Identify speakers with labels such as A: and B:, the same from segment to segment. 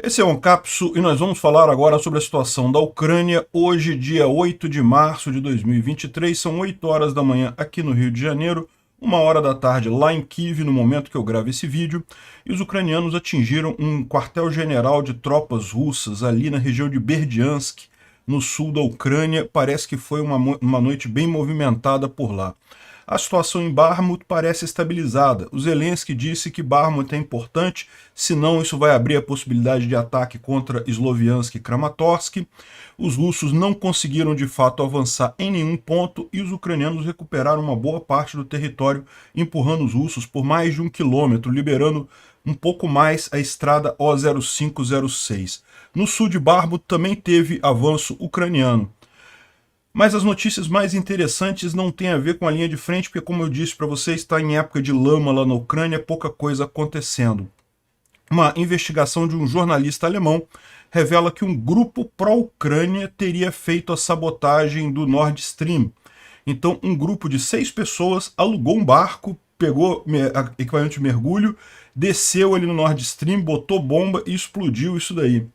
A: Esse é o Ancapsu e nós vamos falar agora sobre a situação da Ucrânia. Hoje, dia 8 de março de 2023, são 8 horas da manhã aqui no Rio de Janeiro, 1 hora da tarde lá em Kiev, no momento que eu gravo esse vídeo, e os ucranianos atingiram um quartel-general de tropas russas ali na região de Berdiansk, no sul da Ucrânia. Parece que foi uma noite bem movimentada por lá. A situação em Bakhmut parece estabilizada. O Zelensky disse que Bakhmut é importante, senão isso vai abrir a possibilidade de ataque contra Sloviansk e Kramatorsk. Os russos não conseguiram de fato avançar em nenhum ponto e os ucranianos recuperaram uma boa parte do território, empurrando os russos por mais de 1 quilômetro, liberando um pouco mais a estrada O0506. No sul de Bakhmut também teve avanço ucraniano. Mas as notícias mais interessantes não têm a ver com a linha de frente, porque, como eu disse para você, está em época de lama lá na Ucrânia, pouca coisa acontecendo. Uma investigação de um jornalista alemão revela que um grupo pró-Ucrânia teria feito a sabotagem do Nord Stream. Então, um grupo de 6 pessoas alugou um barco, pegou equipamento de mergulho, desceu ali no Nord Stream, botou bomba e explodiu isso daí.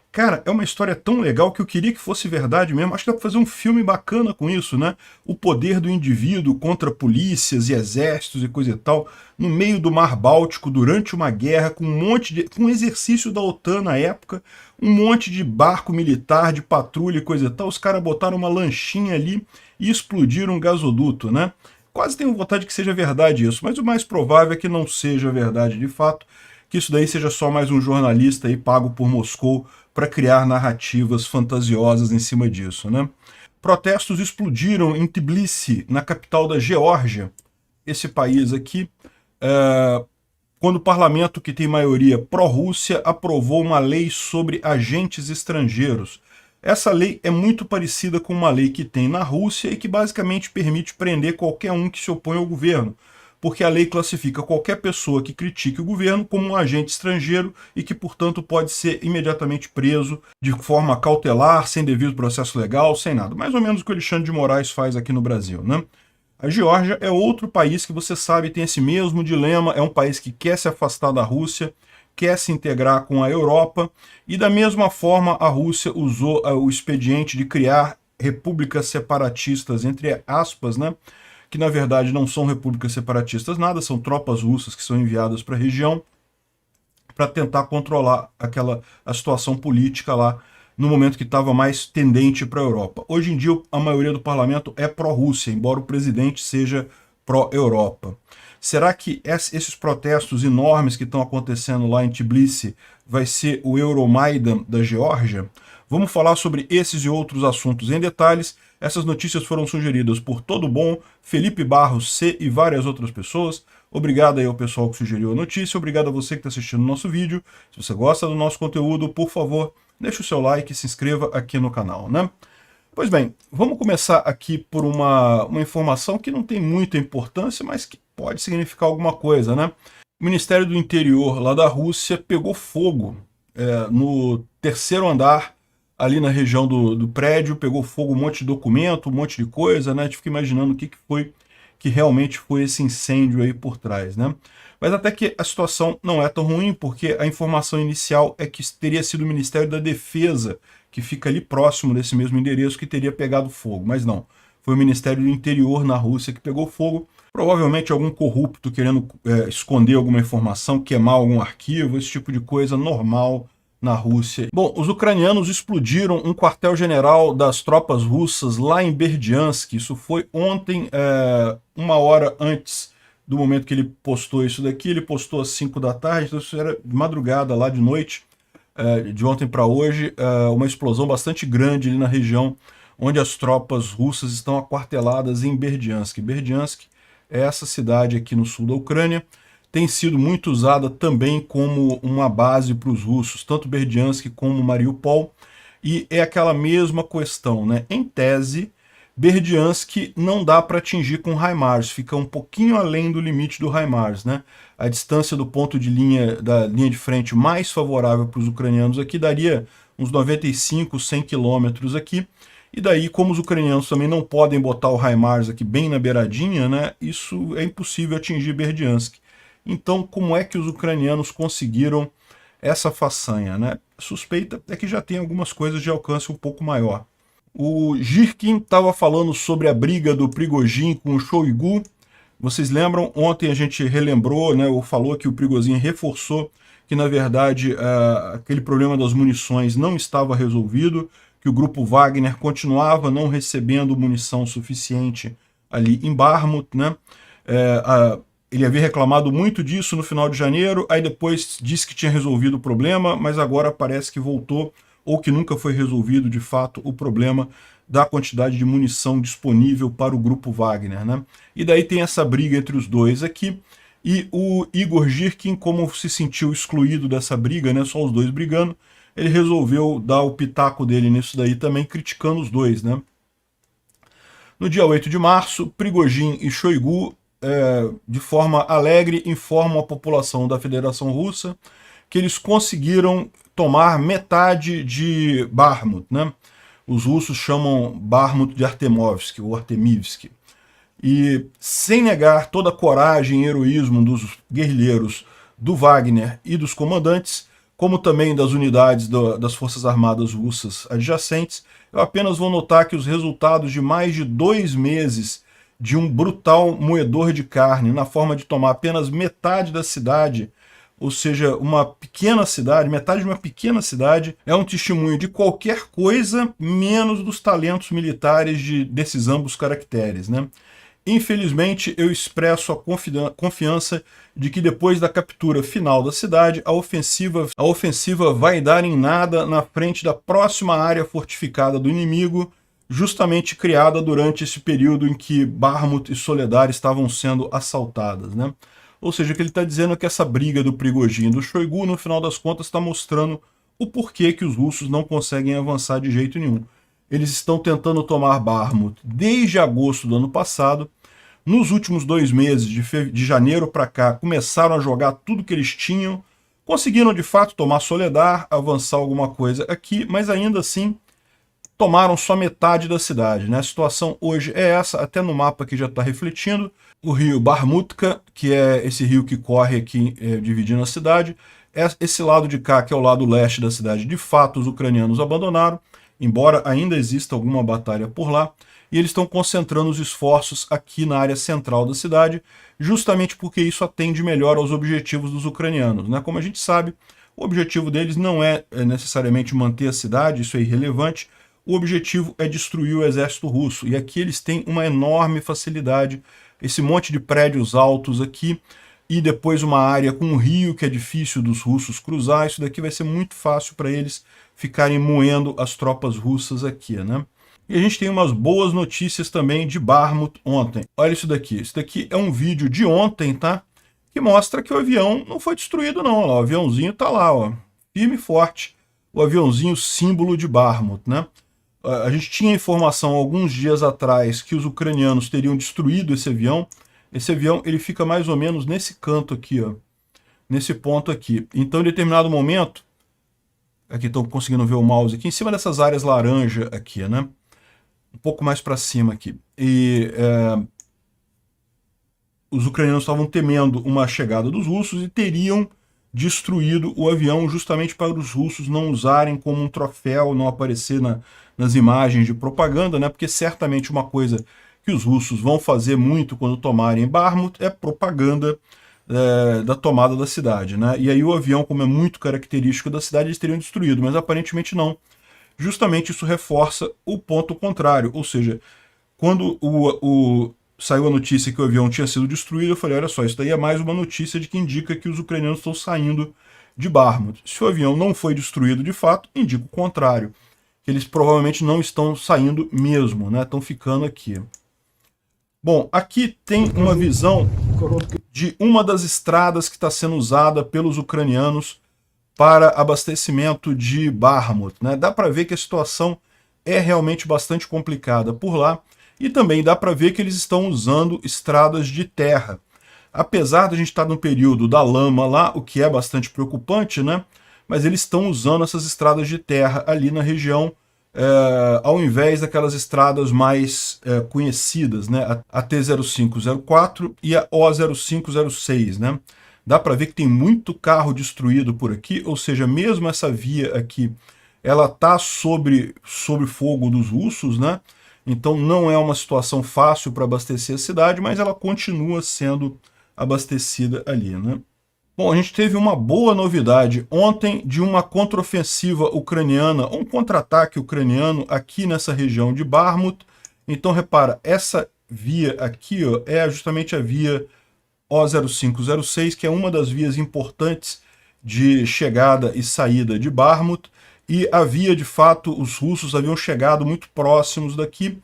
A: Cara, é uma história tão legal que eu queria que fosse verdade mesmo. Acho que dá pra fazer um filme bacana com isso, né? O poder do indivíduo contra polícias e exércitos e coisa e tal, no meio do Mar Báltico, durante uma guerra, com com um exercício da OTAN na época, um monte de barco militar, de patrulha e coisa e tal. Os caras botaram uma lanchinha ali e explodiram um gasoduto, né? Quase tenho vontade que seja verdade isso, mas o mais provável é que não seja verdade de fato, que isso daí seja só mais um jornalista aí pago por Moscou para criar narrativas fantasiosas em cima disso, né? Protestos explodiram em Tbilisi, na capital da Geórgia, esse país aqui, quando o parlamento, que tem maioria pró-Rússia, aprovou uma lei sobre agentes estrangeiros. Essa lei é muito parecida com uma lei que tem na Rússia e que basicamente permite prender qualquer um que se opõe ao governo, porque a lei classifica qualquer pessoa que critique o governo como um agente estrangeiro e que, portanto, pode ser imediatamente preso de forma cautelar, sem devido processo legal, sem nada. Mais ou menos o que o Alexandre de Moraes faz aqui no Brasil, né? A Geórgia é outro país que você sabe tem esse mesmo dilema, é um país que quer se afastar da Rússia, quer se integrar com a Europa, e da mesma forma a Rússia usou o expediente de criar repúblicas separatistas, entre aspas, né? Que na verdade não são repúblicas separatistas nada, são tropas russas que são enviadas para a região para tentar controlar a situação política lá no momento que estava mais tendente para a Europa. Hoje em dia a maioria do parlamento é pró-Rússia, embora o presidente seja pró-Europa. Será que esses protestos enormes que estão acontecendo lá em Tbilisi vai ser o Euromaidan da Geórgia? Vamos falar sobre esses e outros assuntos em detalhes. Essas notícias foram sugeridas por Todo Bom, Felipe Barros C e várias outras pessoas. Obrigado aí ao pessoal que sugeriu a notícia, obrigado a você que está assistindo o nosso vídeo. Se você gosta do nosso conteúdo, por favor, deixe o seu like e se inscreva aqui no canal, né? Pois bem, vamos começar aqui por uma informação que não tem muita importância, mas que pode significar alguma coisa, né? O Ministério do Interior lá da Rússia pegou fogo no terceiro andar, ali na região do prédio, pegou fogo, um monte de documento, um monte de coisa, né? A gente fica imaginando o que foi, que realmente foi esse incêndio aí por trás, né? Mas até que a situação não é tão ruim, porque a informação inicial é que teria sido o Ministério da Defesa, que fica ali próximo desse mesmo endereço, que teria pegado fogo, mas não. Foi o Ministério do Interior na Rússia que pegou fogo, provavelmente algum corrupto querendo esconder alguma informação, queimar algum arquivo, esse tipo de coisa normal na Rússia. Bom, os ucranianos explodiram um quartel-general das tropas russas lá em Berdiansk. Isso foi ontem, 1 hora antes do momento que ele postou isso daqui. Ele postou às 5 da tarde, então isso era de madrugada, lá de noite, de ontem para hoje. Uma explosão bastante grande ali na região onde as tropas russas estão aquarteladas em Berdiansk. Berdiansk é essa cidade aqui no sul da Ucrânia. Tem sido muito usada também como uma base para os russos, tanto Berdiansk como Mariupol, e é aquela mesma questão, né? Em tese, Berdiansk não dá para atingir com HIMARS, fica um pouquinho além do limite do HIMARS, né? A distância do ponto de da linha de frente mais favorável para os ucranianos aqui daria uns 95, 100 quilômetros aqui, e daí, como os ucranianos também não podem botar o HIMARS aqui bem na beiradinha, né? Isso é impossível atingir Berdiansk. Então, como é que os ucranianos conseguiram essa façanha, né? Suspeita é que já tem algumas coisas de alcance um pouco maior. O Girkin estava falando sobre a briga do Prigozhin com o Shoigu. Vocês lembram? Ontem a gente relembrou, né, ou falou que o Prigozhin reforçou que, na verdade, aquele problema das munições não estava resolvido, que o grupo Wagner continuava não recebendo munição suficiente ali em Bakhmut, né? Ele havia reclamado muito disso no final de janeiro, aí depois disse que tinha resolvido o problema, mas agora parece que voltou, ou que nunca foi resolvido de fato o problema da quantidade de munição disponível para o grupo Wagner, né? E daí tem essa briga entre os dois aqui, e o Igor Girkin, como se sentiu excluído dessa briga, né, só os dois brigando, ele resolveu dar o pitaco dele nisso daí também, criticando os dois, né? No dia 8 de março, Prigozhin e Shoigu, de forma alegre, informam a população da Federação Russa que eles conseguiram tomar metade de Bakhmut, né? Os russos chamam Bakhmut de Artemovsk, ou Artemivsk. E sem negar toda a coragem e heroísmo dos guerrilheiros do Wagner e dos comandantes, como também das unidades das Forças Armadas Russas adjacentes, eu apenas vou notar que os resultados de mais de 2 meses de um brutal moedor de carne, na forma de tomar apenas metade da cidade, ou seja, uma pequena cidade, metade de uma pequena cidade, é um testemunho de qualquer coisa menos dos talentos militares desses ambos caracteres, né? Infelizmente, eu expresso a confiança de que depois da captura final da cidade, a ofensiva vai dar em nada na frente da próxima área fortificada do inimigo, justamente criada durante esse período em que Bakhmut e Soledar estavam sendo assaltadas, né? Ou seja, que ele está dizendo que essa briga do Prigozhin e do Shoigu, no final das contas, está mostrando o porquê que os russos não conseguem avançar de jeito nenhum. Eles estão tentando tomar Bakhmut desde agosto do ano passado. Nos últimos 2 meses, de janeiro para cá, começaram a jogar tudo que eles tinham. Conseguiram, de fato, tomar Soledar, avançar alguma coisa aqui, mas ainda assim tomaram só metade da cidade, né? A situação hoje é essa, até no mapa que já está refletindo. O rio Bakhmutka, que é esse rio que corre aqui dividindo a cidade. Esse lado de cá, que é o lado leste da cidade, de fato os ucranianos abandonaram, embora ainda exista alguma batalha por lá. E eles estão concentrando os esforços aqui na área central da cidade, justamente porque isso atende melhor aos objetivos dos ucranianos, né? Como a gente sabe, o objetivo deles não é necessariamente manter a cidade, isso é irrelevante. O objetivo é destruir o exército russo, e aqui eles têm uma enorme facilidade. Esse monte de prédios altos aqui, e depois uma área com um rio que é difícil dos russos cruzar, isso daqui vai ser muito fácil para eles ficarem moendo as tropas russas aqui, né? E a gente tem umas boas notícias também de Bakhmut ontem. Olha isso daqui. Isso daqui é um vídeo de ontem, tá? Que mostra que o avião não foi destruído, não. Ó, o aviãozinho tá lá, ó, firme e forte. O aviãozinho símbolo de Bakhmut, né? A gente tinha informação alguns dias atrás que os ucranianos teriam destruído esse avião. Esse avião, ele fica mais ou menos nesse canto aqui, ó. Nesse ponto aqui. Então, em determinado momento, aqui estão conseguindo ver o mouse aqui, em cima dessas áreas laranja aqui, né? Um pouco mais para cima aqui. E os ucranianos estavam temendo uma chegada dos russos e teriam destruído o avião justamente para os russos não usarem como um troféu, não aparecer nas imagens de propaganda, né? Porque certamente uma coisa que os russos vão fazer muito quando tomarem Bakhmut é propaganda da tomada da cidade, né? E aí o avião, como é muito característico da cidade, eles teriam destruído, mas aparentemente não. Justamente isso reforça o ponto contrário, ou seja, quando saiu a notícia que o avião tinha sido destruído, eu falei, olha só, isso daí é mais uma notícia de que indica que os ucranianos estão saindo de Bakhmut. Se o avião não foi destruído de fato, indica o contrário, que eles provavelmente não estão saindo mesmo, né? Estão ficando aqui. Bom, aqui tem uma visão de uma das estradas que está sendo usada pelos ucranianos para abastecimento de Bakhmut, né? Dá para ver que a situação é realmente bastante complicada por lá, e também dá para ver que eles estão usando estradas de terra. Apesar de a gente estar no período da lama lá, o que é bastante preocupante, né? Mas eles estão usando essas estradas de terra ali na região, ao invés daquelas estradas mais conhecidas, né? A T0504 e a O0506, né? Dá para ver que tem muito carro destruído por aqui, ou seja, mesmo essa via aqui, ela está sob fogo dos russos, né? Então não é uma situação fácil para abastecer a cidade, mas ela continua sendo abastecida ali, né? Bom, a gente teve uma boa novidade ontem de uma contraofensiva ucraniana, um contra-ataque ucraniano aqui nessa região de Bakhmut. Então repara, essa via aqui ó, é justamente a via O0506, que é uma das vias importantes de chegada e saída de Bakhmut, e havia, de fato, os russos haviam chegado muito próximos daqui,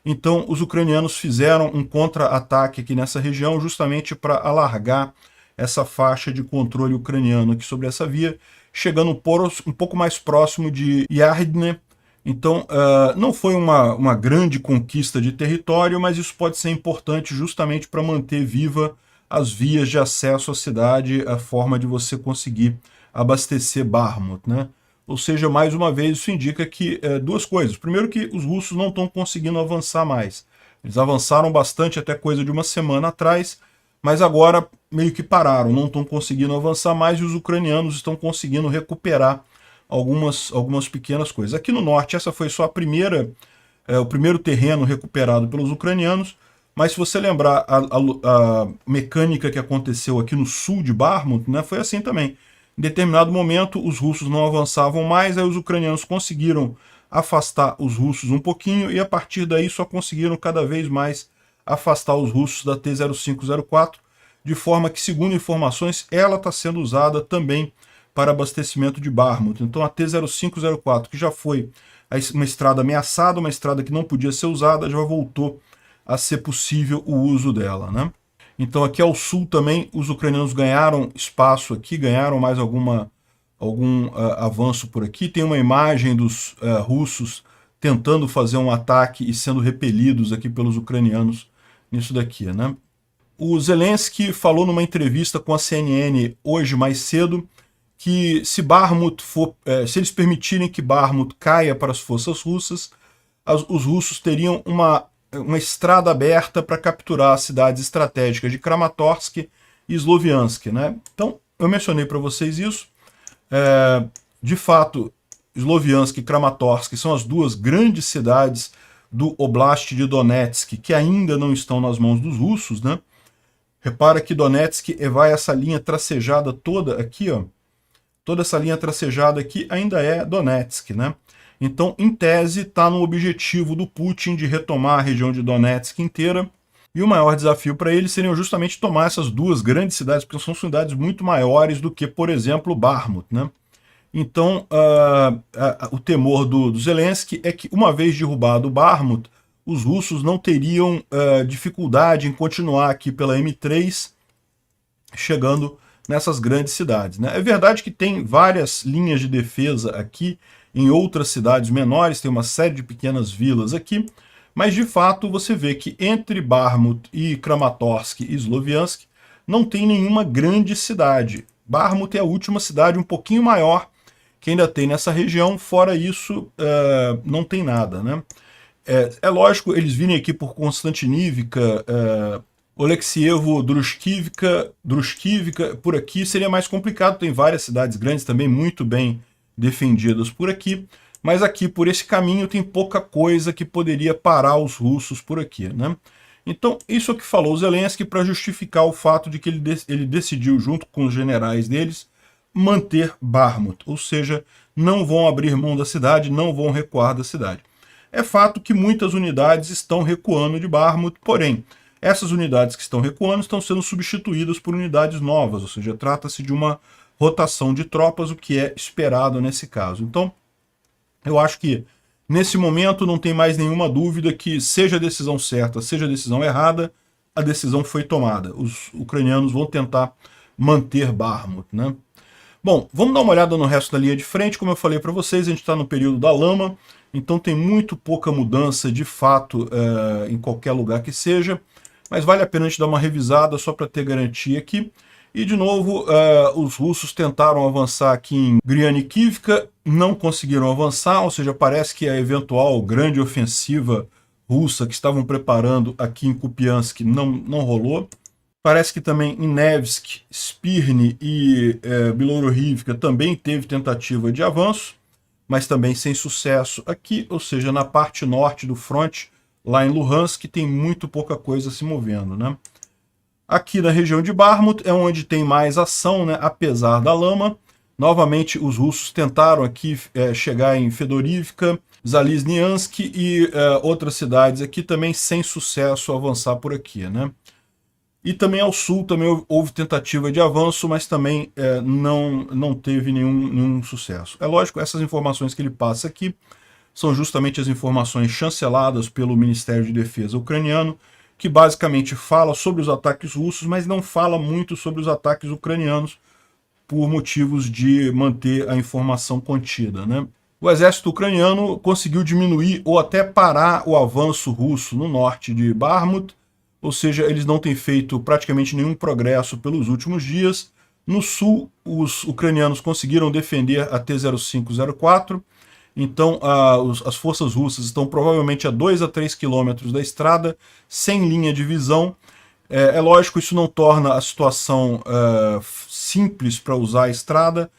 A: então os ucranianos fizeram um contra-ataque aqui nessa região, justamente para alargar essa faixa de controle ucraniano aqui sobre essa via, chegando um pouco mais próximo de Yardne. Então, não foi uma grande conquista de território, mas isso pode ser importante justamente para manter viva as vias de acesso à cidade, a forma de você conseguir abastecer Bakhmut, né? Ou seja, mais uma vez, isso indica que duas coisas. Primeiro que os russos não estão conseguindo avançar mais. Eles avançaram bastante até coisa de uma semana atrás, mas agora meio que pararam, não estão conseguindo avançar mais e os ucranianos estão conseguindo recuperar algumas pequenas coisas. Aqui no norte, essa foi só o primeiro terreno recuperado pelos ucranianos, mas se você lembrar a mecânica que aconteceu aqui no sul de Bakhmut, né, foi assim também. Em determinado momento, os russos não avançavam mais, aí os ucranianos conseguiram afastar os russos um pouquinho, e a partir daí só conseguiram cada vez mais afastar os russos da T-0504, de forma que, segundo informações, ela está sendo usada também para abastecimento de Bakhmut. Então a T-0504, que já foi uma estrada ameaçada, uma estrada que não podia ser usada, já voltou a ser possível o uso dela, né? Então aqui ao sul também os ucranianos ganharam espaço aqui, ganharam mais algum avanço por aqui. Tem uma imagem dos russos tentando fazer um ataque e sendo repelidos aqui pelos ucranianos nisso daqui, né? O Zelensky falou numa entrevista com a CNN hoje mais cedo que se se eles permitirem que Bakhmut caia para as forças russas, os russos teriam uma estrada aberta para capturar as cidades estratégicas de Kramatorsk e Sloviansk, né? Então, eu mencionei para vocês isso. De fato, Sloviansk e Kramatorsk são as duas grandes cidades do Oblast de Donetsk que ainda não estão nas mãos dos russos, né? Repara que Donetsk vai essa linha tracejada toda aqui, ó. Toda essa linha tracejada aqui ainda é Donetsk, né? Então, em tese, está no objetivo do Putin de retomar a região de Donetsk inteira. E o maior desafio para ele seria justamente tomar essas duas grandes cidades, porque são cidades muito maiores do que, por exemplo, Bakhmut, né? Então, o temor do Zelensky é que, uma vez derrubado Bakhmut, os russos não teriam dificuldade em continuar aqui pela M3, chegando nessas grandes cidades, né? É verdade que tem várias linhas de defesa aqui, em outras cidades menores, tem uma série de pequenas vilas aqui, mas de fato você vê que entre Bakhmut e Kramatorsk e Sloviansk não tem nenhuma grande cidade. Bakhmut é a última cidade um pouquinho maior que ainda tem nessa região, fora isso não tem nada, né? É lógico, eles virem aqui por Konstantinivka, Oleksievo, Druskivka, por aqui seria mais complicado, tem várias cidades grandes também muito bem defendidas por aqui, mas aqui por esse caminho tem pouca coisa que poderia parar os russos por aqui, né? Então, isso é o que falou o Zelensky para justificar o fato de que ele decidiu, junto com os generais deles, manter Bakhmut, ou seja, não vão abrir mão da cidade, não vão recuar da cidade. É fato que muitas unidades estão recuando de Bakhmut, porém, essas unidades que estão recuando estão sendo substituídas por unidades novas, ou seja, trata-se de uma rotação de tropas, o que é esperado nesse caso. Então, eu acho que nesse momento não tem mais nenhuma dúvida que, seja a decisão certa, seja a decisão errada, a decisão foi tomada. Os ucranianos vão tentar manter Bakhmut, né? Bom, vamos dar uma olhada no resto da linha de frente. Como eu falei para vocês, a gente está no período da lama, então tem muito pouca mudança de fato em qualquer lugar que seja, mas vale a pena a gente dar uma revisada só para ter garantia aqui. E, de novo, os russos tentaram avançar aqui em Grianikivka, não conseguiram avançar, ou seja, parece que a eventual grande ofensiva russa que estavam preparando aqui em Kupiansk não rolou. Parece que também em Nevsk, Spirne e Bilorivka também teve tentativa de avanço, mas também sem sucesso aqui, ou seja, na parte norte do fronte, lá em Luhansk, tem muito pouca coisa se movendo, né? Aqui na região de Bakhmut é onde tem mais ação, né? Apesar da lama. Novamente, os russos tentaram aqui chegar em Fedorivka, Zalizniansk e outras cidades aqui também sem sucesso avançar por aqui, né? E também ao sul também houve tentativa de avanço, mas também não teve nenhum sucesso. É lógico, essas informações que ele passa aqui são justamente as informações chanceladas pelo Ministério de Defesa ucraniano, que basicamente fala sobre os ataques russos, mas não fala muito sobre os ataques ucranianos por motivos de manter a informação contida, né? O exército ucraniano conseguiu diminuir ou até parar o avanço russo no norte de Bakhmut, ou seja, eles não têm feito praticamente nenhum progresso pelos últimos dias. No sul, os ucranianos conseguiram defender a T-0504, então as forças russas estão provavelmente a 2 a 3 quilômetros da estrada, sem linha de visão. É lógico, isso não torna a situação simples para usar a estrada,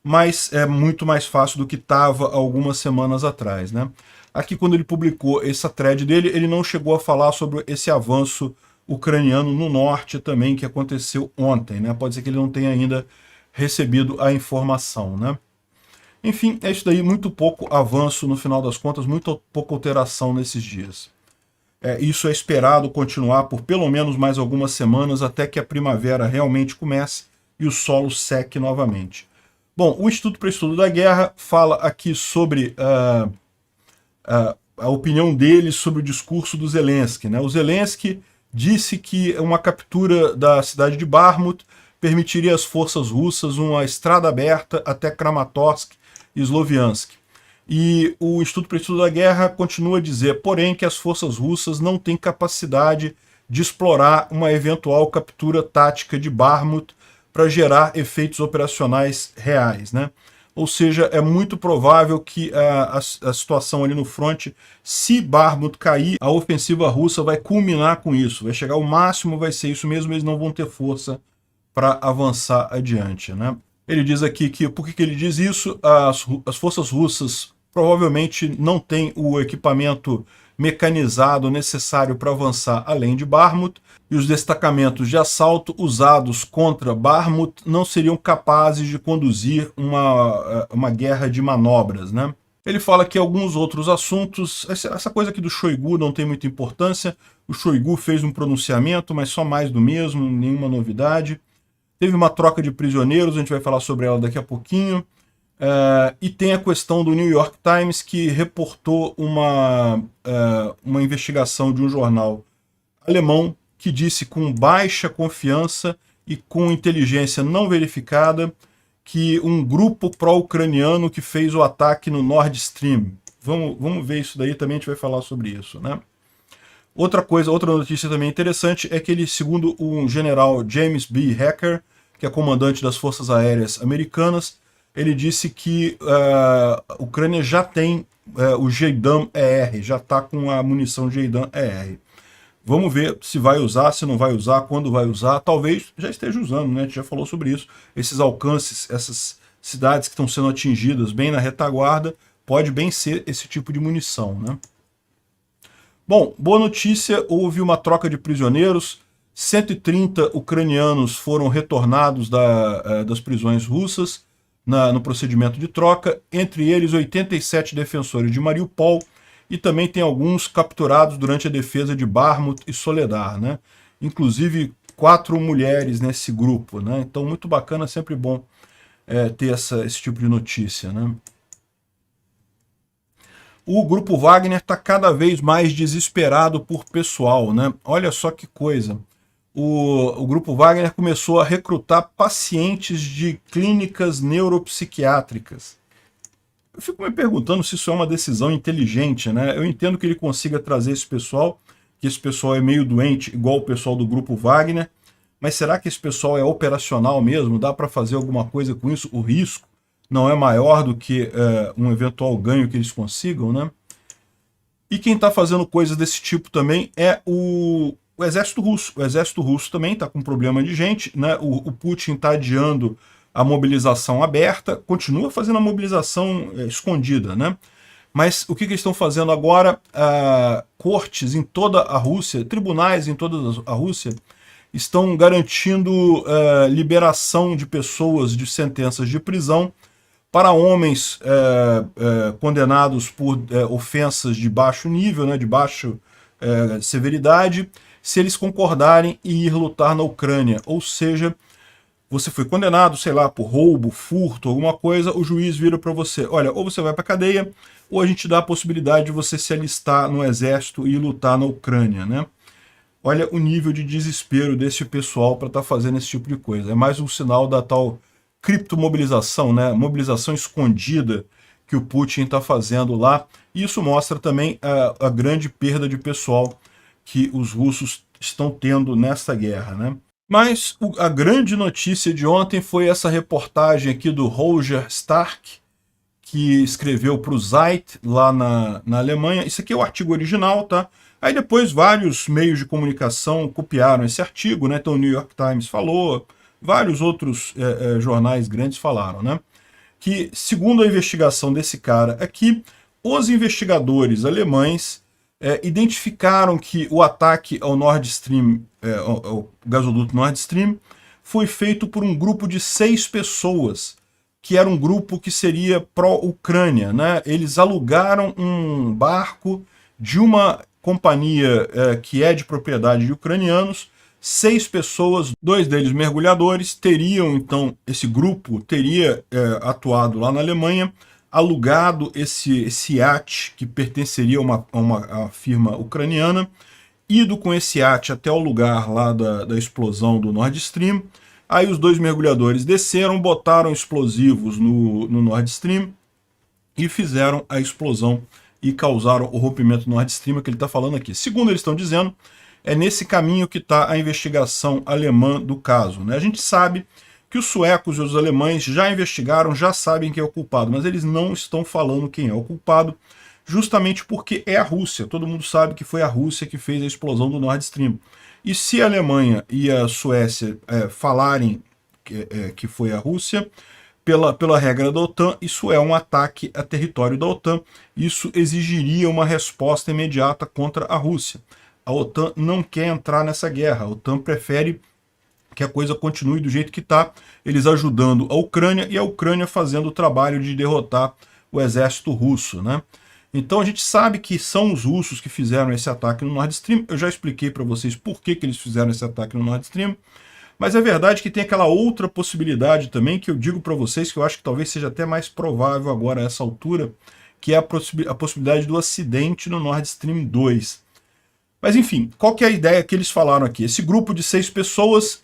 A: mas é muito mais fácil do que estava algumas semanas atrás, né? Aqui, quando ele publicou essa thread dele, ele não chegou a falar sobre esse avanço ucraniano no norte também, que aconteceu ontem, né? Pode ser que ele não tenha ainda recebido a informação, né? Enfim, é isso daí, muito pouco avanço no final das contas, muito pouca alteração nesses dias. Isso é esperado continuar por pelo menos mais algumas semanas, até que a primavera realmente comece e o solo seque novamente. Bom, o Instituto para Estudo da Guerra fala aqui sobre a opinião dele sobre o discurso do Zelensky, né? O Zelensky disse que uma captura da cidade de Bakhmut permitiria às forças russas uma estrada aberta até Kramatorsk e Sloviansk. E o Instituto para o Estudo da Guerra continua a dizer, porém, que as forças russas não têm capacidade de explorar uma eventual captura tática de Bakhmut para gerar efeitos operacionais reais, né? Ou seja, é muito provável que a situação ali no fronte, se Bakhmut cair, a ofensiva russa vai culminar com isso. Vai chegar ao máximo, vai ser isso mesmo, eles não vão ter força para avançar adiante, né? Ele diz aqui que, por que ele diz isso? As forças russas provavelmente não têm o equipamento mecanizado necessário para avançar além de Bakhmut, e os destacamentos de assalto usados contra Bakhmut não seriam capazes de conduzir uma guerra de manobras, né? Ele fala que alguns outros assuntos, essa coisa aqui do Shoigu não tem muita importância, o Shoigu fez um pronunciamento, mas só mais do mesmo, nenhuma novidade. Teve uma troca de prisioneiros, a gente vai falar sobre ela daqui a pouquinho. E tem a questão do New York Times, que reportou uma investigação de um jornal alemão que disse com baixa confiança e com inteligência não verificada que um grupo pró-ucraniano que fez o ataque no Nord Stream. Vamos ver isso daí também, a gente vai falar sobre isso, né? Outra notícia também interessante é que ele, segundo o general James B. Hacker, que é comandante das Forças Aéreas Americanas, ele disse que a Ucrânia já tem o JDAM-ER, já está com a munição JDAM-ER. Vamos ver se vai usar, se não vai usar, quando vai usar. Talvez já esteja usando, né? A gente já falou sobre isso. Esses alcances, essas cidades que estão sendo atingidas bem na retaguarda, pode bem ser esse tipo de munição, né? Bom, boa notícia, houve uma troca de prisioneiros. 130 ucranianos foram retornados das prisões russas no procedimento de troca, entre eles 87 defensores de Mariupol, e também tem alguns capturados durante a defesa de Bakhmut e Soledar, né? Inclusive 4 mulheres nesse grupo, né? Então muito bacana, sempre bom ter esse tipo de notícia, né? O grupo Wagner está cada vez mais desesperado por pessoal, né? Olha só que coisa. O grupo Wagner começou a recrutar pacientes de clínicas neuropsiquiátricas. Eu fico me perguntando se isso é uma decisão inteligente, né? Eu entendo que ele consiga trazer esse pessoal, que esse pessoal é meio doente, igual o pessoal do grupo Wagner, mas será que esse pessoal é operacional mesmo? Dá para fazer alguma coisa com isso? O risco não é maior do que um eventual ganho que eles consigam, né? E quem está fazendo coisas desse tipo também é o o exército russo. O exército russo também está com problema de gente, né? O Putin está adiando a mobilização aberta, continua fazendo a mobilização escondida, né? Mas o que eles estão fazendo agora? Cortes em toda a Rússia, tribunais em toda a Rússia, estão garantindo liberação de pessoas de sentenças de prisão para homens condenados por ofensas de baixo nível, né, de baixa severidade, se eles concordarem em ir lutar na Ucrânia. Ou seja, você foi condenado, sei lá, por roubo, furto, alguma coisa, o juiz vira para você, olha, ou você vai para a cadeia, ou a gente dá a possibilidade de você se alistar no exército e lutar na Ucrânia, né? Olha o nível de desespero desse pessoal para estar fazendo esse tipo de coisa. É mais um sinal da tal criptomobilização, né? Mobilização escondida que o Putin está fazendo lá. E isso mostra também a grande perda de pessoal que os russos estão tendo nessa guerra, né? Mas a grande notícia de ontem foi essa reportagem aqui do Roger Stark, que escreveu para o Zeit, lá na Alemanha. Isso aqui é o artigo original, tá? Aí depois vários meios de comunicação copiaram esse artigo, né? Então o New York Times falou, vários outros jornais grandes falaram, né? Que, segundo a investigação desse cara aqui, os investigadores alemães identificaram que o ataque ao Nord Stream, ao gasoduto Nord Stream, foi feito por um grupo de 6 pessoas, que era um grupo que seria pró-Ucrânia, né? Eles alugaram um barco de uma companhia que é de propriedade de ucranianos, 6 pessoas, 2 deles mergulhadores, teriam então, esse grupo teria atuado lá na Alemanha, alugado esse iate que pertenceria a uma firma ucraniana, ido com esse iate até o lugar lá da explosão do Nord Stream. Aí os 2 mergulhadores desceram, botaram explosivos no Nord Stream e fizeram a explosão e causaram o rompimento do Nord Stream, que ele está falando aqui. Segundo eles estão dizendo, é nesse caminho que está a investigação alemã do caso, né? A gente sabe que os suecos e os alemães já investigaram, já sabem quem é o culpado, mas eles não estão falando quem é o culpado, justamente porque é a Rússia. Todo mundo sabe que foi a Rússia que fez a explosão do Nord Stream. E se a Alemanha e a Suécia falarem que foi a Rússia, pela regra da OTAN, isso é um ataque a território da OTAN. Isso exigiria uma resposta imediata contra a Rússia. A OTAN não quer entrar nessa guerra. A OTAN prefere que a coisa continue do jeito que está, eles ajudando a Ucrânia e a Ucrânia fazendo o trabalho de derrotar o exército russo, né? Então a gente sabe que são os russos que fizeram esse ataque no Nord Stream. Eu já expliquei para vocês por que eles fizeram esse ataque no Nord Stream. Mas é verdade que tem aquela outra possibilidade também, que eu digo para vocês, que eu acho que talvez seja até mais provável agora a essa altura, que é a possibilidade do acidente no Nord Stream 2. Mas enfim, qual que é a ideia que eles falaram aqui? Esse grupo de 6 pessoas,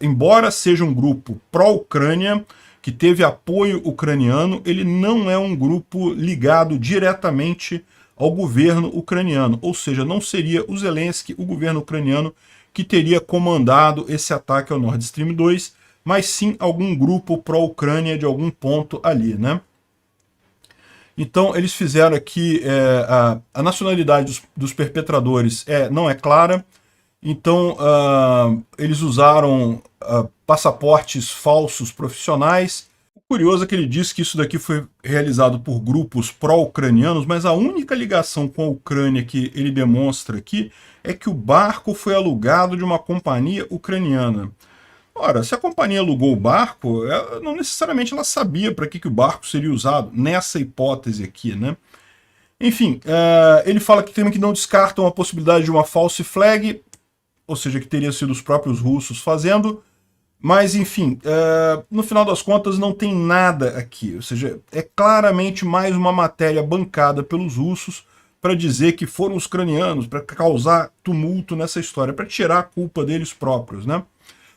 A: embora seja um grupo pró-Ucrânia, que teve apoio ucraniano, ele não é um grupo ligado diretamente ao governo ucraniano. Ou seja, não seria o Zelensky, o governo ucraniano, que teria comandado esse ataque ao Nord Stream 2, mas sim algum grupo pró-Ucrânia de algum ponto ali, né? Então eles fizeram aqui, a nacionalidade dos perpetradores não é clara, então eles usaram passaportes falsos profissionais. O curioso é que ele diz que isso daqui foi realizado por grupos pró-ucranianos, mas a única ligação com a Ucrânia que ele demonstra aqui é que o barco foi alugado de uma companhia ucraniana. Ora, se a companhia alugou o barco, não necessariamente ela sabia para que o barco seria usado, nessa hipótese aqui, né? Enfim, ele fala que também que não descartam a possibilidade de uma false flag, ou seja, que teria sido os próprios russos fazendo, mas enfim, no final das contas não tem nada aqui, ou seja, é claramente mais uma matéria bancada pelos russos para dizer que foram os ucranianos, para causar tumulto nessa história, para tirar a culpa deles próprios, né?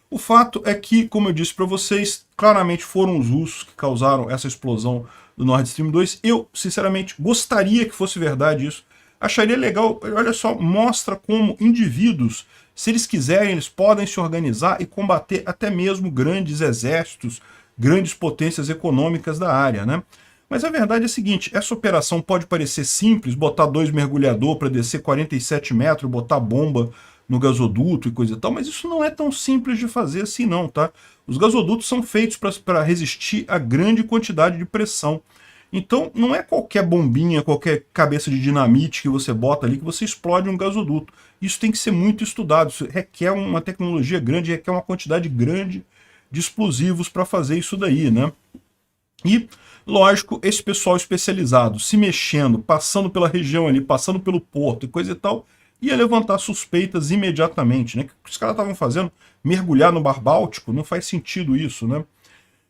A: O fato é que, como eu disse para vocês, claramente foram os russos que causaram essa explosão do Nord Stream 2. Eu, sinceramente, gostaria que fosse verdade isso. Acharia legal, olha só, mostra como indivíduos, se eles quiserem, eles podem se organizar e combater até mesmo grandes exércitos, grandes potências econômicas da área, né? Mas a verdade é a seguinte, essa operação pode parecer simples, botar 2 mergulhadores para descer 47 metros, botar bomba no gasoduto e coisa e tal, mas isso não é tão simples de fazer assim não, tá? Os gasodutos são feitos para resistir a grande quantidade de pressão. Então, não é qualquer bombinha, qualquer cabeça de dinamite que você bota ali que você explode um gasoduto. Isso tem que ser muito estudado, isso requer uma tecnologia grande, requer uma quantidade grande de explosivos para fazer isso daí, né? E, lógico, esse pessoal especializado, se mexendo, passando pela região ali, passando pelo porto e coisa e tal, ia levantar suspeitas imediatamente, né? O que os caras estavam fazendo? Mergulhar no Mar Báltico? Não faz sentido isso, né?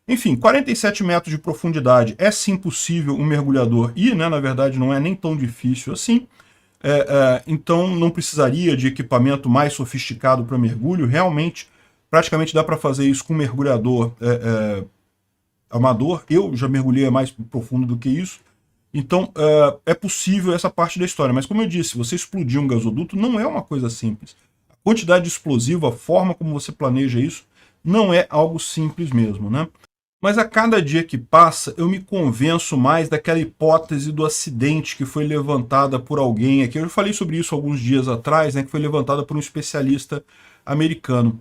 A: Enfim, 47 metros de profundidade é sim possível um mergulhador ir, né? Na verdade, não é nem tão difícil assim. Então, não precisaria de equipamento mais sofisticado para mergulho. Realmente, praticamente dá para fazer isso com um mergulhador amador. Eu já mergulhei mais profundo do que isso. Então, é possível essa parte da história. Mas, como eu disse, você explodir um gasoduto não é uma coisa simples. A quantidade de explosivo, a forma como você planeja isso, não é algo simples mesmo, né? Mas a cada dia que passa, eu me convenço mais daquela hipótese do acidente que foi levantada por alguém aqui. Eu já falei sobre isso alguns dias atrás, né, que foi levantada por um especialista americano.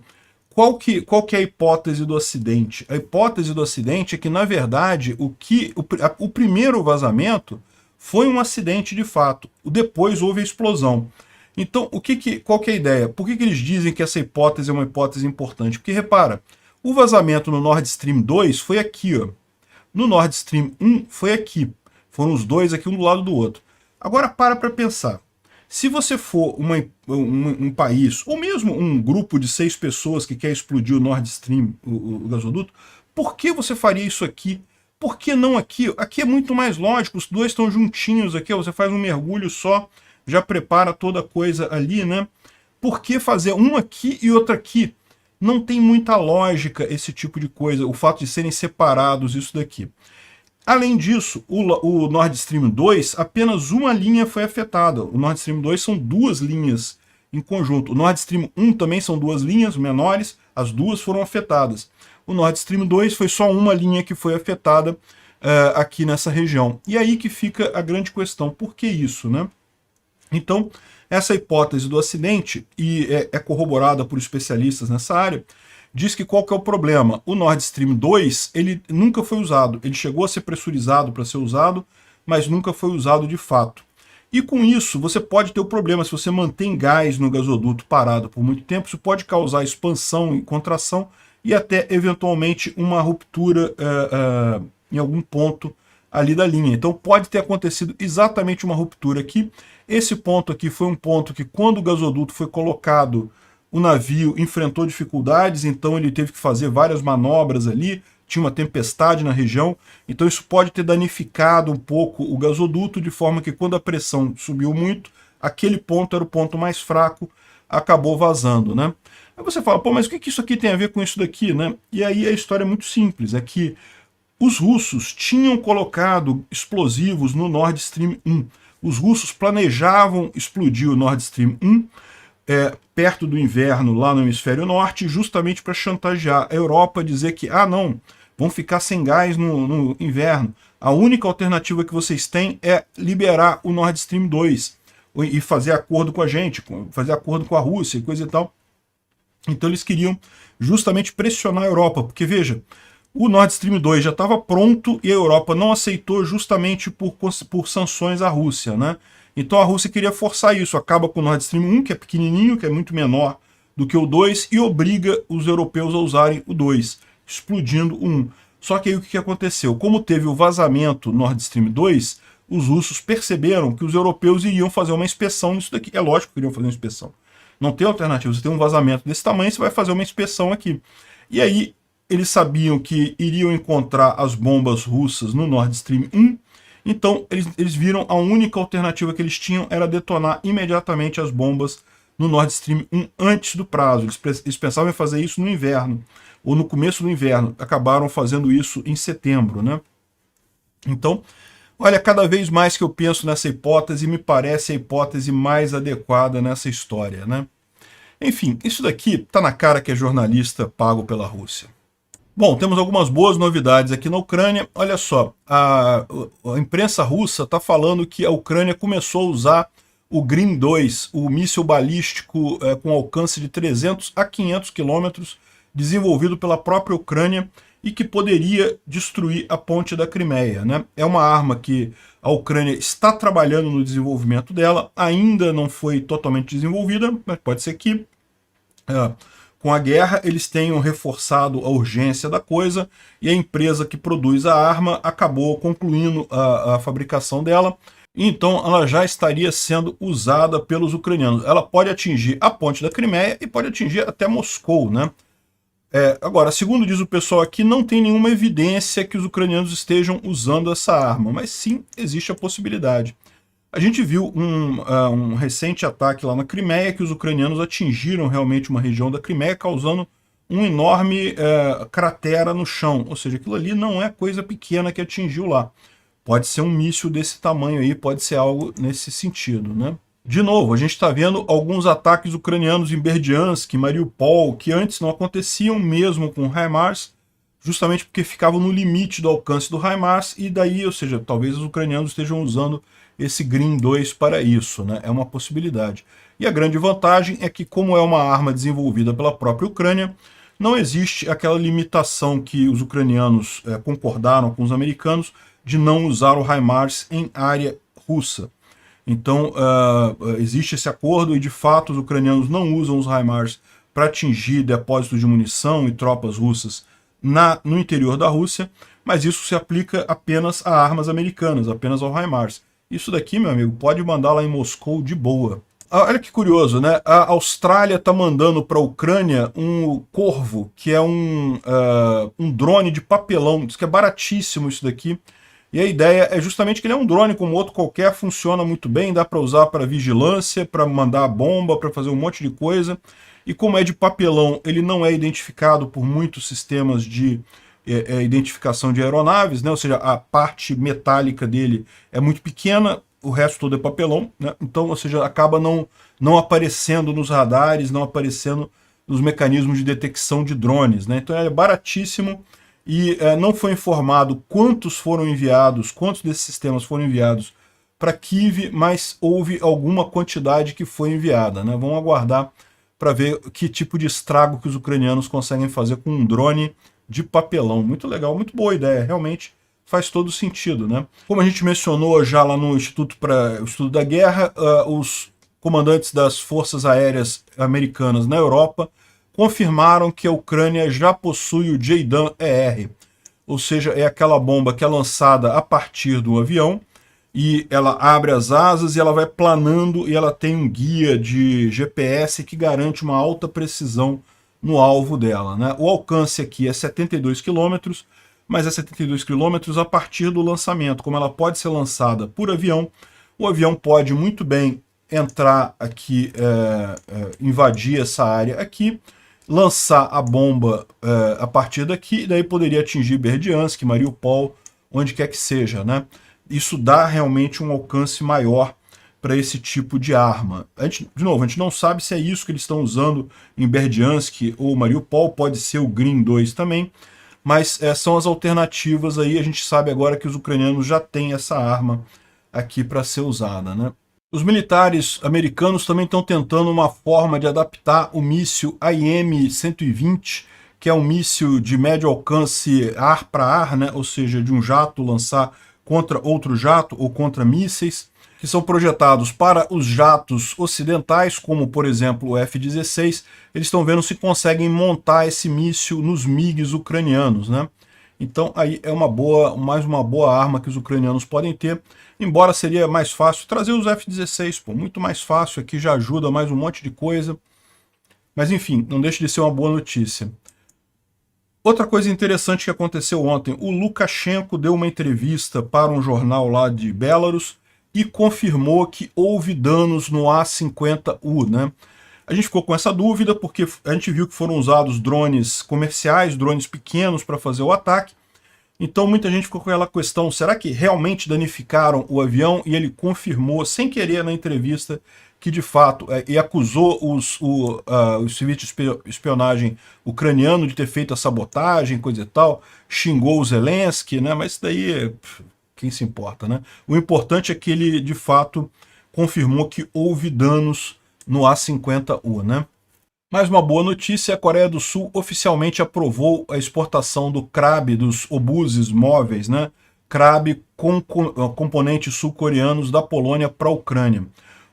A: Qual que é a hipótese do acidente? A hipótese do acidente é que, na verdade, o primeiro vazamento foi um acidente de fato. Depois houve a explosão. Então, qual que é a ideia? Por que eles dizem que essa hipótese é uma hipótese importante? Porque, repara, o vazamento no Nord Stream 2 foi aqui, ó. No Nord Stream 1 foi aqui. Foram os dois aqui, um do lado do outro. Agora para pensar. Se você for um país, ou mesmo um grupo de 6 pessoas que quer explodir o Nord Stream, o gasoduto, por que você faria isso aqui? Por que não aqui? Aqui é muito mais lógico, os dois estão juntinhos aqui, você faz um mergulho só, já prepara toda a coisa ali, né? Por que fazer um aqui e outro aqui? Não tem muita lógica esse tipo de coisa, o fato de serem separados isso daqui. Além disso, o Nord Stream 2, apenas uma linha foi afetada. O Nord Stream 2 são 2 linhas em conjunto. O Nord Stream 1 também são 2 linhas menores, as duas foram afetadas. O Nord Stream 2 foi só uma linha que foi afetada aqui nessa região. E aí que fica a grande questão, por que isso, né? Então, essa hipótese do acidente, e é corroborada por especialistas nessa área, diz que qual que é o problema? O Nord Stream 2, ele nunca foi usado. Ele chegou a ser pressurizado para ser usado, mas nunca foi usado de fato. E com isso, você pode ter o problema, se você mantém gás no gasoduto parado por muito tempo, isso pode causar expansão e contração e até, eventualmente, uma ruptura em algum ponto ali da linha. Então pode ter acontecido exatamente uma ruptura aqui. Esse ponto aqui foi um ponto que, quando o gasoduto foi colocado, o navio enfrentou dificuldades, então ele teve que fazer várias manobras ali, tinha uma tempestade na região, então isso pode ter danificado um pouco o gasoduto, de forma que, quando a pressão subiu muito, aquele ponto era o ponto mais fraco, acabou vazando, né? Aí você fala, pô, mas o que isso aqui tem a ver com isso daqui, né? E aí a história é muito simples, é que os russos tinham colocado explosivos no Nord Stream 1. Os russos planejavam explodir o Nord Stream 1 perto do inverno lá no hemisfério norte, justamente para chantagear a Europa, dizer que, não, vão ficar sem gás no inverno. A única alternativa que vocês têm é liberar o Nord Stream 2 e fazer acordo com a gente, fazer acordo com a Rússia e coisa e tal. Então eles queriam justamente pressionar a Europa, porque veja, o Nord Stream 2 já estava pronto e a Europa não aceitou, justamente por sanções à Rússia, né? Então a Rússia queria forçar isso, acaba com o Nord Stream 1, que é pequenininho, que é muito menor do que o 2, e obriga os europeus a usarem o 2, explodindo o 1. Só que aí o que aconteceu? Como teve o vazamento Nord Stream 2, os russos perceberam que os europeus iriam fazer uma inspeção nisso daqui. É lógico que iriam fazer uma inspeção. Não tem alternativa, você tem um vazamento desse tamanho, você vai fazer uma inspeção aqui. E aí eles sabiam que iriam encontrar as bombas russas no Nord Stream 1, então eles viram a única alternativa que eles tinham era detonar imediatamente as bombas no Nord Stream 1 antes do prazo. Eles pensavam em fazer isso no inverno, ou no começo do inverno. Acabaram fazendo isso em setembro, né? Então, olha, cada vez mais que eu penso nessa hipótese, me parece a hipótese mais adequada nessa história, né? Enfim, isso daqui tá na cara que é jornalista pago pela Rússia. Bom, temos algumas boas novidades aqui na Ucrânia. Olha só, a imprensa russa está falando que a Ucrânia começou a usar o Green 2, o míssil balístico com alcance de 300 a 500 quilômetros, desenvolvido pela própria Ucrânia e que poderia destruir a ponte da Crimeia, né? É uma arma que a Ucrânia está trabalhando no desenvolvimento dela, ainda não foi totalmente desenvolvida, mas pode ser que com a guerra eles tenham reforçado a urgência da coisa e a empresa que produz a arma acabou concluindo a fabricação dela. Então ela já estaria sendo usada pelos ucranianos. Ela pode atingir a ponte da Crimeia e pode atingir até Moscou, né? Agora, segundo diz o pessoal aqui, não tem nenhuma evidência que os ucranianos estejam usando essa arma, mas sim existe a possibilidade. A gente viu um recente ataque lá na Crimeia, que os ucranianos atingiram realmente uma região da Crimeia, causando um enorme cratera no chão. Ou seja, aquilo ali não é coisa pequena que atingiu lá. Pode ser um míssil desse tamanho aí, pode ser algo nesse sentido, né? De novo, a gente está vendo alguns ataques ucranianos em Berdiansk, Mariupol, que antes não aconteciam mesmo com o HIMARS, justamente porque ficavam no limite do alcance do HIMARS, e daí, ou seja, talvez os ucranianos estejam usando esse Green 2 para isso, né? É uma possibilidade. E a grande vantagem é que, como é uma arma desenvolvida pela própria Ucrânia, não existe aquela limitação que os ucranianos concordaram com os americanos de não usar o HIMARS em área russa. Então, existe esse acordo e, de fato, os ucranianos não usam os HIMARS para atingir depósitos de munição e tropas russas no interior da Rússia, mas isso se aplica apenas a armas americanas, apenas ao HIMARS. Isso daqui, meu amigo, pode mandar lá em Moscou de boa. Olha que curioso, né? A Austrália está mandando para a Ucrânia um Corvo, que é um drone de papelão. Diz que é baratíssimo isso daqui. E a ideia é justamente que ele é um drone como outro qualquer, funciona muito bem, dá para usar para vigilância, para mandar bomba, para fazer um monte de coisa. E como é de papelão, ele não é identificado por muitos sistemas de identificação de aeronaves, né? Ou seja, a parte metálica dele é muito pequena, o resto todo é papelão, né? Então, ou seja, acaba não aparecendo nos radares, não aparecendo nos mecanismos de detecção de drones, né? Então é baratíssimo. E não foi informado quantos foram enviados, quantos desses sistemas foram enviados para Kiev, mas houve alguma quantidade que foi enviada, né? Vamos aguardar para ver que tipo de estrago que os ucranianos conseguem fazer com um drone de papelão. Muito legal, muito boa ideia, realmente faz todo sentido, né? Como a gente mencionou já lá no Instituto para o Estudo da Guerra, os comandantes das forças aéreas americanas na Europa confirmaram que a Ucrânia já possui o JDAM-ER, ou seja, é aquela bomba que é lançada a partir do avião, e ela abre as asas e ela vai planando, e ela tem um guia de GPS que garante uma alta precisão no alvo dela, né? O alcance aqui é 72 km, mas é 72 km a partir do lançamento. Como ela pode ser lançada por avião, o avião pode muito bem entrar aqui, invadir essa área aqui, lançar a bomba a partir daqui, e daí poderia atingir Berdiansk, Mariupol, onde quer que seja, né? Isso dá realmente um alcance maior para esse tipo de arma. De novo, a gente não sabe se é isso que eles estão usando em Berdiansk ou Mariupol, pode ser o Green 2 também, mas são as alternativas aí. A gente sabe agora que os ucranianos já têm essa arma aqui para ser usada, né? Os militares americanos também estão tentando uma forma de adaptar o míssil AIM-120, que é um míssil de médio alcance ar para ar, né? Ou seja, de um jato lançar contra outro jato ou contra mísseis, que são projetados para os jatos ocidentais, como por exemplo o F-16. Eles estão vendo se conseguem montar esse míssil nos MiGs ucranianos, né? Então aí é mais uma boa arma que os ucranianos podem ter, embora seria mais fácil trazer os F-16, muito mais fácil, aqui já ajuda mais um monte de coisa. Mas enfim, não deixa de ser uma boa notícia. Outra coisa interessante que aconteceu ontem, o Lukashenko deu uma entrevista para um jornal lá de Belarus e confirmou que houve danos no A-50U, né? A gente ficou com essa dúvida porque a gente viu que foram usados drones comerciais, drones pequenos para fazer o ataque, Então muita gente ficou com aquela questão, será que realmente danificaram o avião? E ele confirmou, sem querer na entrevista, que de fato, e acusou os serviços de espionagem ucraniano de ter feito a sabotagem, coisa e tal, xingou o Zelensky, né? Mas isso daí, quem se importa, né? O importante é que ele, de fato, confirmou que houve danos no A-50U, né? Mais uma boa notícia, a Coreia do Sul oficialmente aprovou a exportação do CRAB, dos obuses móveis, né? CRAB com componentes sul-coreanos da Polônia para a Ucrânia.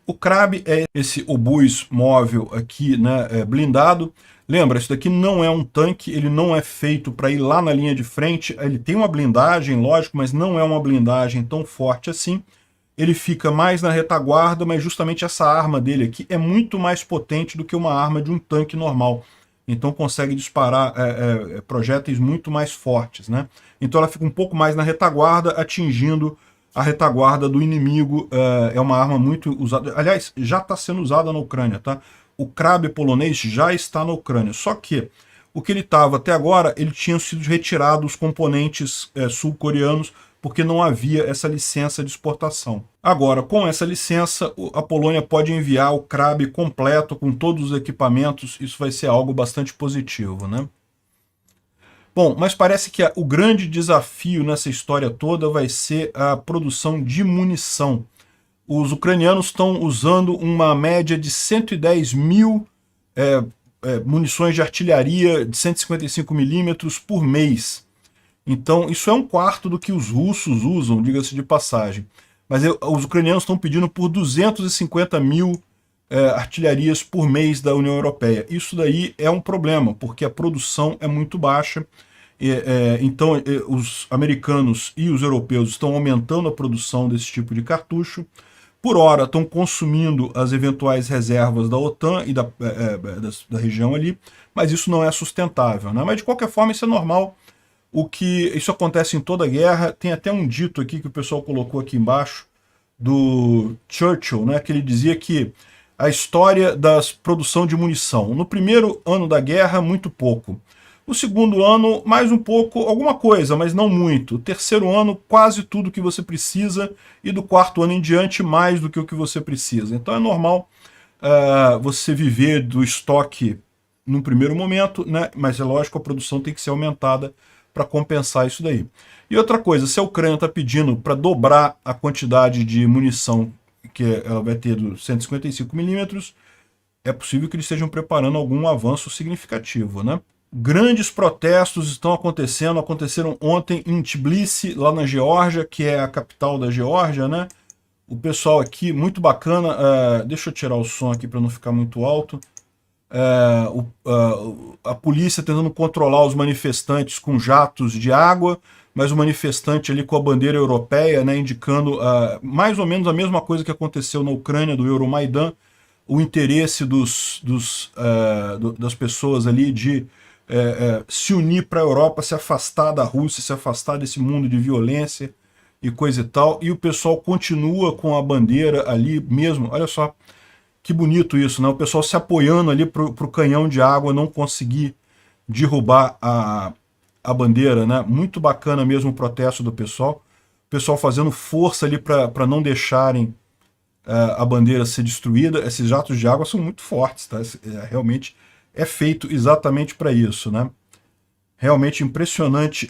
A: O CRAB é esse obus móvel aqui, né, blindado. Lembra, isso daqui não é um tanque, ele não é feito para ir lá na linha de frente, ele tem uma blindagem, lógico, mas não é uma blindagem tão forte assim. Ele fica mais na retaguarda, mas justamente essa arma dele aqui é muito mais potente do que uma arma de um tanque normal. Então consegue disparar projéteis muito mais fortes, né? Então ela fica um pouco mais na retaguarda, atingindo a retaguarda do inimigo. É uma arma muito usada. Aliás, já está sendo usada na Ucrânia, tá? O CRAB polonês já está na Ucrânia. Só que o que ele estava até agora, ele tinha sido retirado os componentes sul-coreanos, porque não havia essa licença de exportação. Agora, com essa licença, a Polônia pode enviar o CRAB completo com todos os equipamentos, isso vai ser algo bastante positivo, né? Bom, mas parece que o grande desafio nessa história toda vai ser a produção de munição. Os ucranianos estão usando uma média de 110 mil munições de artilharia de 155 milímetros por mês. Então, isso é um quarto do que os russos usam, diga-se de passagem. Mas os ucranianos estão pedindo por 250 mil artilharias por mês da União Europeia. Isso daí é um problema, porque a produção é muito baixa. Então, os americanos e os europeus estão aumentando a produção desse tipo de cartucho. Por hora, estão consumindo as eventuais reservas da OTAN e da região ali, mas isso não é sustentável, né? Mas, de qualquer forma, isso é normal. Isso acontece em toda guerra. Tem até um dito aqui que o pessoal colocou aqui embaixo, do Churchill, né, que ele dizia que a história da produção de munição. No primeiro ano da guerra, muito pouco. No segundo ano, mais um pouco, alguma coisa, mas não muito. O terceiro ano, quase tudo que você precisa. E do quarto ano em diante, mais do que o que você precisa. Então é normal você viver do estoque num primeiro momento, né, mas é lógico, a produção tem que ser aumentada para compensar isso daí. E outra coisa, se a Ucrânia está pedindo para dobrar a quantidade de munição que ela vai ter dos 155 milímetros, é possível que eles estejam preparando algum avanço significativo, né? Grandes protestos estão aconteceram ontem em Tbilisi, lá na Geórgia, que é a capital da Geórgia, né? O pessoal aqui, muito bacana, deixa eu tirar o som aqui para não ficar muito alto. A polícia tentando controlar os manifestantes com jatos de água, mas o manifestante ali com a bandeira europeia, né, indicando mais ou menos a mesma coisa que aconteceu na Ucrânia, do Euromaidan, o interesse das pessoas ali de se unir para a Europa, se afastar da Rússia, se afastar desse mundo de violência e coisa e tal, e o pessoal continua com a bandeira ali mesmo, olha só, que bonito isso, né? O pessoal se apoiando ali para o canhão de água não conseguir derrubar a bandeira, né? Muito bacana mesmo o protesto do pessoal. O pessoal fazendo força ali para não deixarem a bandeira ser destruída. Esses jatos de água são muito fortes, tá? Realmente é feito exatamente para isso, né? Realmente impressionante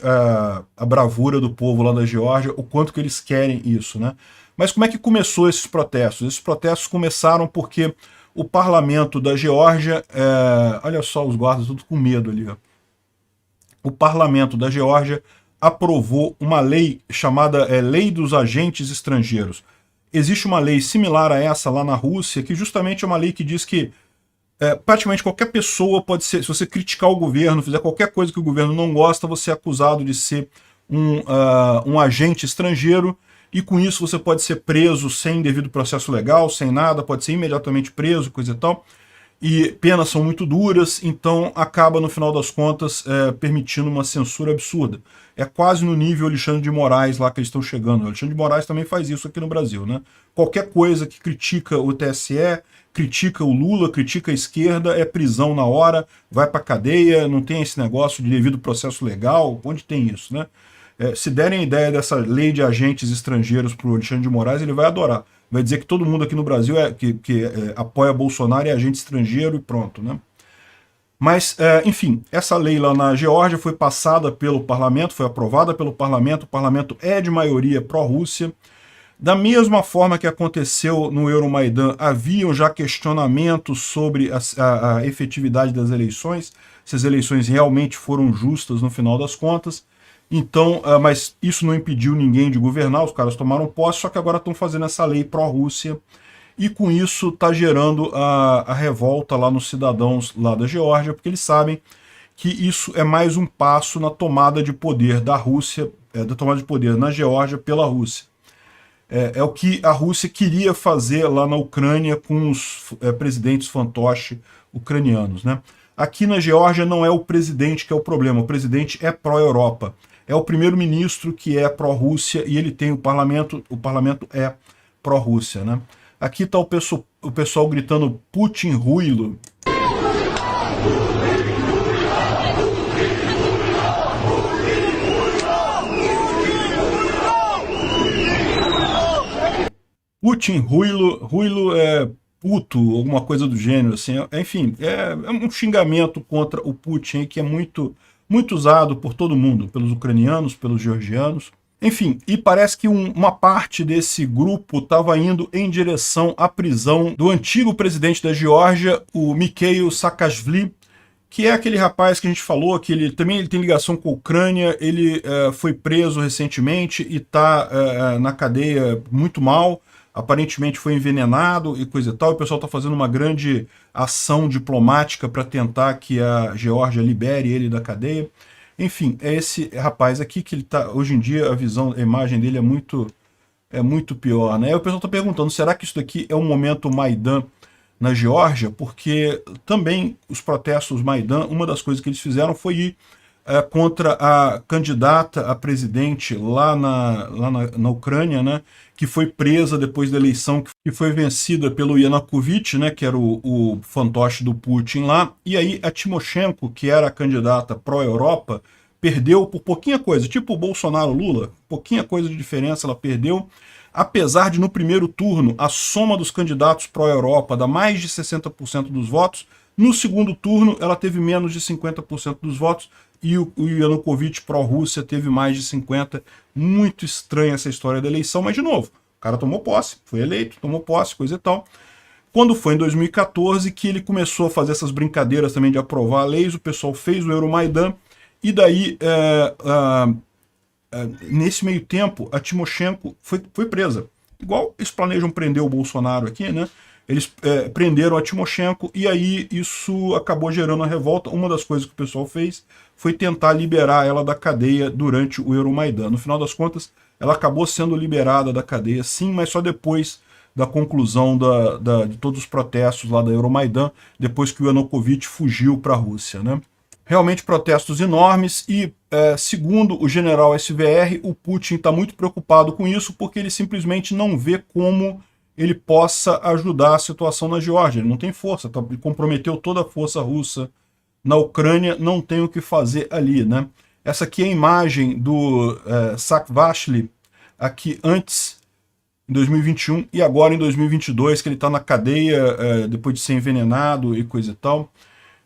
A: a bravura do povo lá da Geórgia, o quanto que eles querem isso, né? Mas como é que começou esses protestos? Esses protestos começaram porque o parlamento da Geórgia, olha só os guardas tudo com medo ali, ó. O parlamento da Geórgia aprovou uma lei chamada Lei dos Agentes Estrangeiros. Existe uma lei similar a essa lá na Rússia, que justamente é uma lei que diz que praticamente qualquer pessoa pode ser, se você criticar o governo, fizer qualquer coisa que o governo não gosta, você é acusado de ser um agente estrangeiro, e com isso você pode ser preso sem devido processo legal, sem nada, pode ser imediatamente preso, coisa e tal. E penas são muito duras, então acaba, no final das contas, permitindo uma censura absurda. É quase no nível Alexandre de Moraes lá que eles estão chegando. O Alexandre de Moraes também faz isso aqui no Brasil, né? Qualquer coisa que critica o TSE, critica o Lula, critica a esquerda, é prisão na hora, vai pra cadeia, não tem esse negócio de devido processo legal, onde tem isso, né? Se derem a ideia dessa lei de agentes estrangeiros para o Alexandre de Moraes, ele vai adorar. Vai dizer que todo mundo aqui no Brasil que apoia Bolsonaro é agente estrangeiro e pronto, né? Mas, enfim, essa lei lá na Geórgia foi passada pelo parlamento, foi aprovada pelo parlamento, o parlamento é de maioria pró-Rússia. Da mesma forma que aconteceu no Euromaidan, haviam já questionamentos sobre a efetividade das eleições, se as eleições realmente foram justas no final das contas. Então, mas isso não impediu ninguém de governar, os caras tomaram posse, só que agora estão fazendo essa lei pró-Rússia, e com isso está gerando a revolta lá nos cidadãos lá da Geórgia, porque eles sabem que isso é mais um passo na tomada de poder da Rússia, da tomada de poder na Geórgia pela Rússia. É o que a Rússia queria fazer lá na Ucrânia com os presidentes fantoche ucranianos, né? Aqui na Geórgia não é o presidente que é o problema, o presidente é pró-Europa. É o primeiro-ministro que é pró-Rússia e ele tem o parlamento é pró-Rússia, né? Aqui está o pessoal gritando Putin ruilo. Putin ruilo é puto, alguma coisa do gênero, assim. Enfim, é um xingamento contra o Putin que é muito usado por todo mundo, pelos ucranianos, pelos georgianos. Enfim, e parece que uma parte desse grupo estava indo em direção à prisão do antigo presidente da Geórgia, o Mikhail Saakashvili, que é aquele rapaz que a gente falou, que ele tem ligação com a Ucrânia, ele foi preso recentemente e está na cadeia muito mal, aparentemente foi envenenado e coisa e tal, e o pessoal está fazendo uma grande ação diplomática para tentar que a Geórgia libere ele da cadeia. Enfim, é esse rapaz aqui que ele tá, hoje em dia a imagem dele é muito pior, né? Aí o pessoal está perguntando, será que isso daqui é um momento Maidan na Geórgia? Porque também os protestos Maidan, uma das coisas que eles fizeram foi ir contra a candidata a presidente lá na Ucrânia, né? Que foi presa depois da eleição, que foi vencida pelo Yanukovych, né, que era o fantoche do Putin lá, e aí a Timoshenko, que era a candidata pró-Europa, perdeu por pouquinha coisa, tipo o Bolsonaro-Lula, pouquinha coisa de diferença ela perdeu, apesar de no primeiro turno a soma dos candidatos pró-Europa dar mais de 60% dos votos, no segundo turno ela teve menos de 50% dos votos, e o Yanukovych pró-Rússia teve mais de 50%. Muito estranha essa história da eleição, mas de novo, o cara tomou posse, foi eleito, tomou posse, coisa e tal. Quando foi em 2014 que ele começou a fazer essas brincadeiras também de aprovar leis, o pessoal fez o Euromaidan, e daí, nesse meio tempo, a Timoshenko foi presa. Igual eles planejam prender o Bolsonaro aqui, né? Eles prenderam a Timoshenko e aí isso acabou gerando a revolta. Uma das coisas que o pessoal fez foi tentar liberar ela da cadeia durante o Euromaidan. No final das contas, ela acabou sendo liberada da cadeia, sim, mas só depois da conclusão de todos os protestos lá da Euromaidan, depois que o Yanukovych fugiu para a Rússia, né? Realmente protestos enormes e, segundo o general SVR, o Putin está muito preocupado com isso porque ele simplesmente não vê como ele possa ajudar a situação na Geórgia. Ele não tem força, ele comprometeu toda a força russa na Ucrânia, não tem o que fazer ali, né? Essa aqui é a imagem do Saakashvili, aqui antes, em 2021, e agora em 2022, que ele está na cadeia depois de ser envenenado e coisa e tal.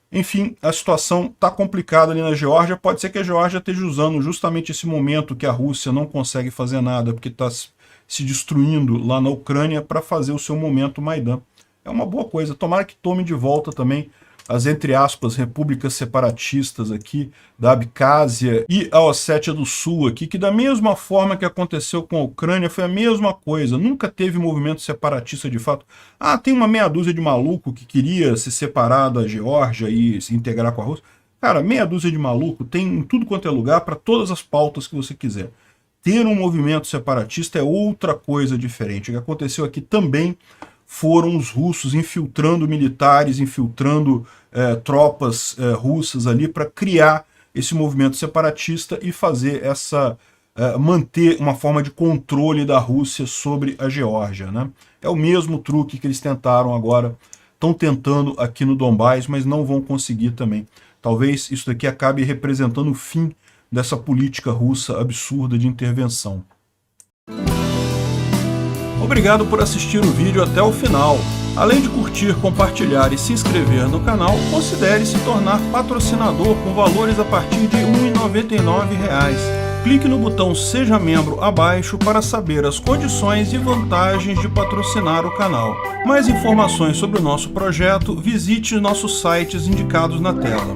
A: Enfim, a situação está complicada ali na Geórgia. Pode ser que a Geórgia esteja usando justamente esse momento que a Rússia não consegue fazer nada, porque está se destruindo lá na Ucrânia, para fazer o seu momento Maidan. É uma boa coisa. Tomara que tome de volta também as, entre aspas, repúblicas separatistas aqui da Abcásia e a Ossétia do Sul aqui, que da mesma forma que aconteceu com a Ucrânia, foi a mesma coisa. Nunca teve movimento separatista de fato. Ah, tem uma meia dúzia de maluco que queria se separar da Geórgia e se integrar com a Rússia. Cara, meia dúzia de maluco tem em tudo quanto é lugar para todas as pautas que você quiser. Ter um movimento separatista é outra coisa diferente. O que aconteceu aqui também foram os russos infiltrando militares, infiltrando tropas russas ali para criar esse movimento separatista e fazer manter uma forma de controle da Rússia sobre a Geórgia, né? É o mesmo truque que eles tentaram agora, estão tentando aqui no Donbás, mas não vão conseguir também. Talvez isso daqui acabe representando o fim dessa política russa absurda de intervenção. Obrigado por assistir o vídeo até o final. Além de curtir, compartilhar e se inscrever no canal, considere se tornar patrocinador com valores a partir de R$ 1,99. Clique no botão Seja Membro abaixo para saber as condições e vantagens de patrocinar o canal. Mais informações sobre o nosso projeto, visite nossos sites indicados na tela.